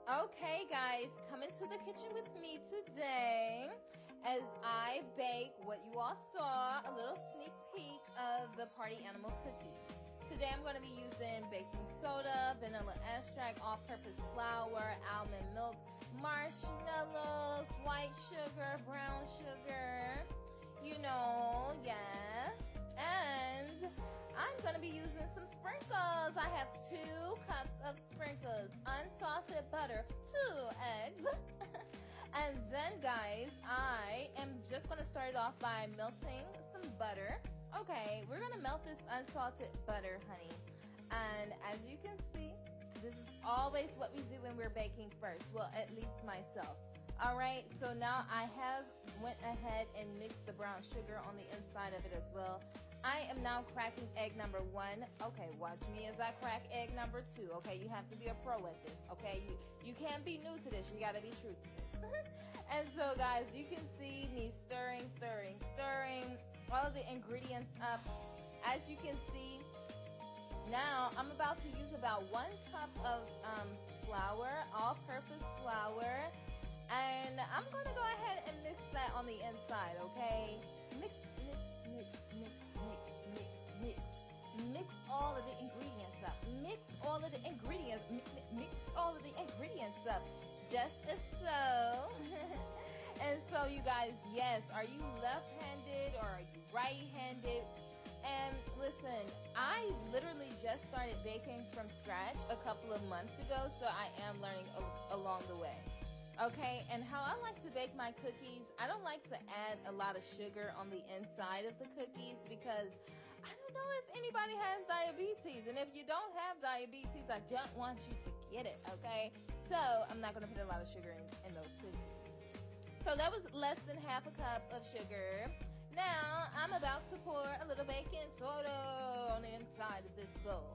Okay, guys, come into the kitchen with me today as I bake what you all saw, a little sneak peek of the party animal cookie. Today I'm going to be using baking soda, vanilla extract, all-purpose flour, almond milk, marshmallows, white sugar, brown sugar, yes. And I'm going to be using some sprinkles. I have 2 cups of sprinkles, unsalted butter, 2 eggs. And then, guys, I am just going to start it off by melting some butter. Okay, we're going to melt this unsalted butter, honey. And as you can see, this is always what we do when we're baking first. Well, at least myself. All right, so now I have went ahead and mixed the brown sugar on the inside of it as well. I am now cracking egg number 1. Okay, watch me as I crack egg number 2. Okay, you have to be a pro at this. Okay, you can't be new to this. You got to be true to this. And so, guys, you can see me stirring all of the ingredients up. As you can see, now I'm about to use about 1 cup of flour, all-purpose flour. And I'm going to go ahead and mix that on the inside, okay? Mix all of the ingredients up. Mix all of the ingredients up. Just as so. And so, you guys, yes, are you left-handed or are you right-handed? And listen, I literally just started baking from scratch a couple of months ago, so I am learning along the way. Okay, and how I like to bake my cookies, I don't like to add a lot of sugar on the inside of the cookies because I don't know if anybody has diabetes. And if you don't have diabetes, I don't want you to get it, okay? So I'm not going to put a lot of sugar in those cookies. So that was less than half a cup of sugar. Now I'm about to pour a little baking soda on the inside of this bowl.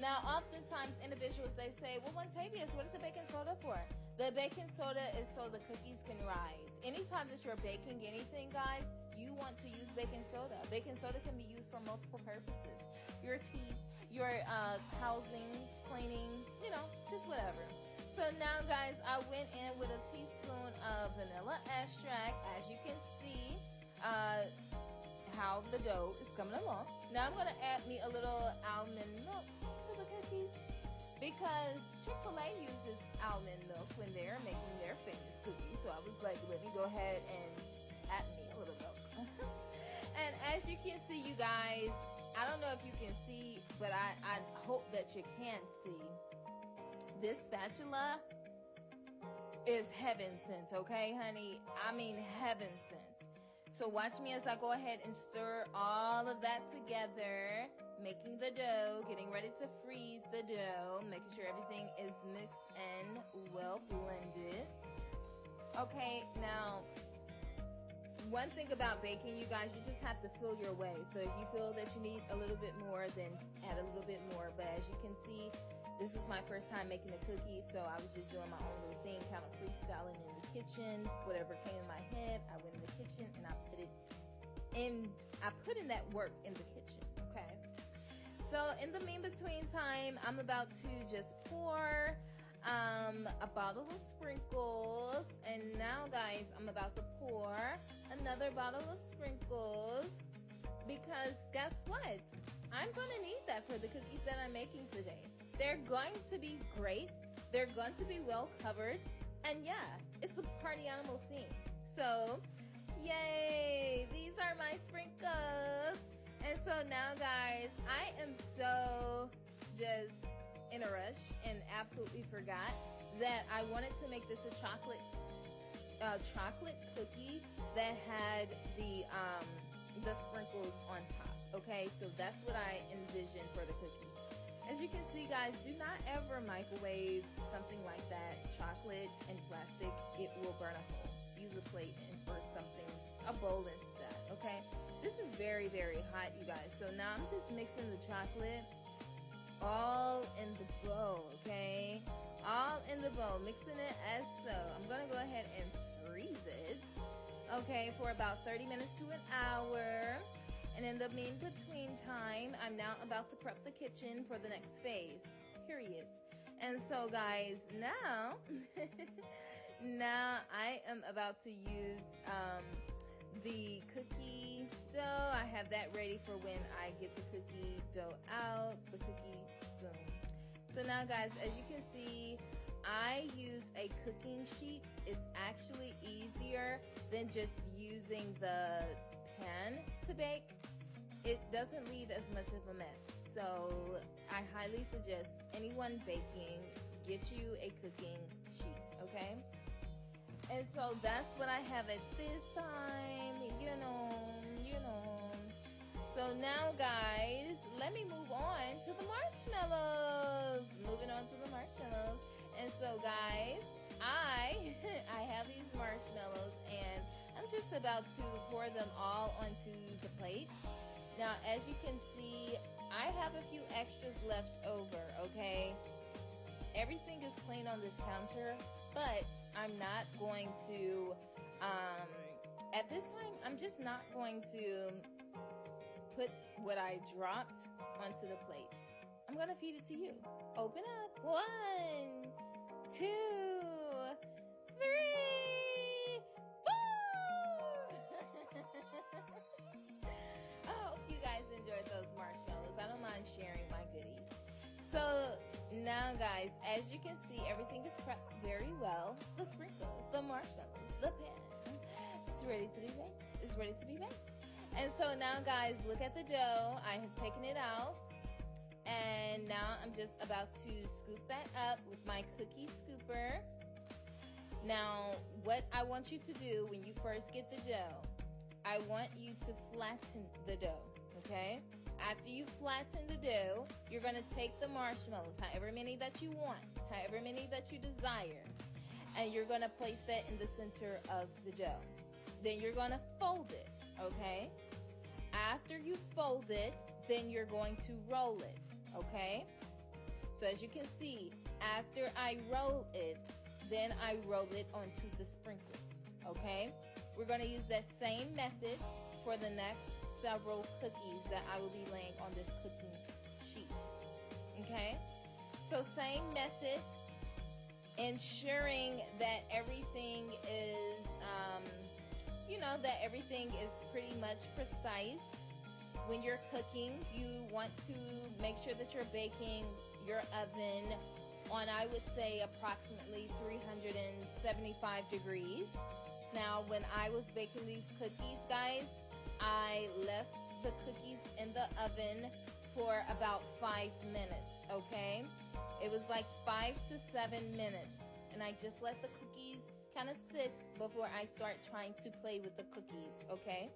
Now, oftentimes individuals, they say, well, Wontavius, what is the baking soda for? The baking soda is so the cookies can rise. Anytime that you're baking anything, guys, you want to use baking soda. Baking soda can be used for multiple purposes. Your teeth, your housing, cleaning, just whatever. So now, guys, I went in with a teaspoon of vanilla extract. As you can see, how the dough is coming along. Now I'm going to add me a little almond milk to the cookies because Chick-fil-A uses almond milk when they're making their famous cookies. So I was like, let me go ahead and add me a little milk. And as you can see, you guys, I don't know if you can see, but I hope that you can see. This spatula is heaven sent, okay, honey? I mean heaven sent. So watch me as I go ahead and stir all of that together, making the dough, getting ready to freeze the dough, making sure everything is mixed and well blended. Okay, now, one thing about baking, you guys, you just have to feel your way. So if you feel that you need a little bit more, then add a little bit more. But as you can see, this was my first time making a cookie, so I was just doing my own little thing, kind of freestyling in the kitchen. Whatever came in my head, I went in the kitchen and I put in that work in the kitchen, okay? So in the between time, I'm about to just pour a bottle of sprinkles. And now, guys, I'm about to pour another bottle of sprinkles because guess what? I'm going to need that for the cookies that I'm making today. They're going to be great. They're going to be well covered. And yeah, it's a party animal theme. So, yay! These are my sprinkles. And so now, guys, I am so just in a rush and absolutely forgot that I wanted to make this a chocolate cookie that had the sprinkles on top. Okay, so that's what I envisioned for the cookie. As you can see, guys, do not ever microwave something like that, chocolate and plastic. It will burn a hole. Use a plate or something, a bowl instead, okay? This is very, very hot, you guys. So now I'm just mixing the chocolate all in the bowl, okay? All in the bowl, mixing it as so. I'm going to go ahead and freeze it, okay, for about 30 minutes to an hour. And in the between time, I'm now about to prep the kitchen for the next phase, period. And so guys, now now I am about to use the cookie dough. I have that ready for when I get the cookie dough out, the cookie spoon. So now guys, as you can see, I use a cooking sheet. It's actually easier than just using the pan to bake. It doesn't leave as much of a mess. So I highly suggest anyone baking, get you a cooking sheet, okay? And so that's what I have at this time, you know. So now guys, let me move on to the marshmallows. Moving on to the marshmallows. And so guys, I have these marshmallows and I'm just about to pour them all onto the plate. Now as you can see, I have a few extras left over, okay? Everything is clean on this counter, but I'm not going to, at this time, I'm just not going to put what I dropped onto the plate. I'm gonna feed it to you. Open up. 1, 2, 3, 4. I hope you guys enjoyed those marshmallows. I don't mind sharing my goodies. So now guys, as you can see, everything is prepped very well. The sprinkles, the marshmallows, the pan. It's ready to be baked. It's ready to be baked. And so now guys, look at the dough. I have taken it out. And now I'm just about to scoop that up with my cookie scooper. Now, what I want you to do when you first get the dough, I want you to flatten the dough, okay? After you flatten the dough, you're gonna take the marshmallows, however many that you want, however many that you desire, and you're gonna place that in the center of the dough. Then you're gonna fold it, okay? After you fold it, then you're going to roll it, okay? So as you can see, after I roll it, then I roll it onto the sprinkles, okay? We're gonna use that same method for the next several cookies that I will be laying on this cooking sheet, okay? So same method, ensuring that everything is, that everything is pretty much precise. When you're cooking, you want to make sure that you're baking your oven on, I would say, approximately 375 degrees. Now, when I was baking these cookies, guys, I left the cookies in the oven for about 5 minutes, okay? It was like 5 to 7 minutes. And I just let the cookies kind of sit before I start trying to play with the cookies, okay?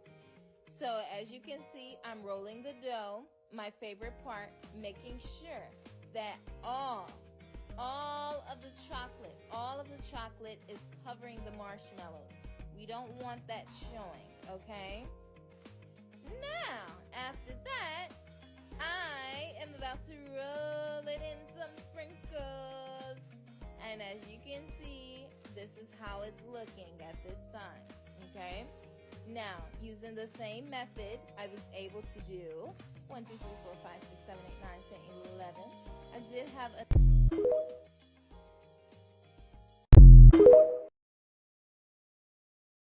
So as you can see, I'm rolling the dough. My favorite part, making sure that all of the chocolate is covering the marshmallows. We don't want that showing, okay? Now, after that, I am about to roll it in some sprinkles. And as you can see, this is how it's looking at this time, okay? Now, using the same method, I was able to do 1, 2, 3, 4, 5, 6, 7, 8, 9, 10, 11. I did have a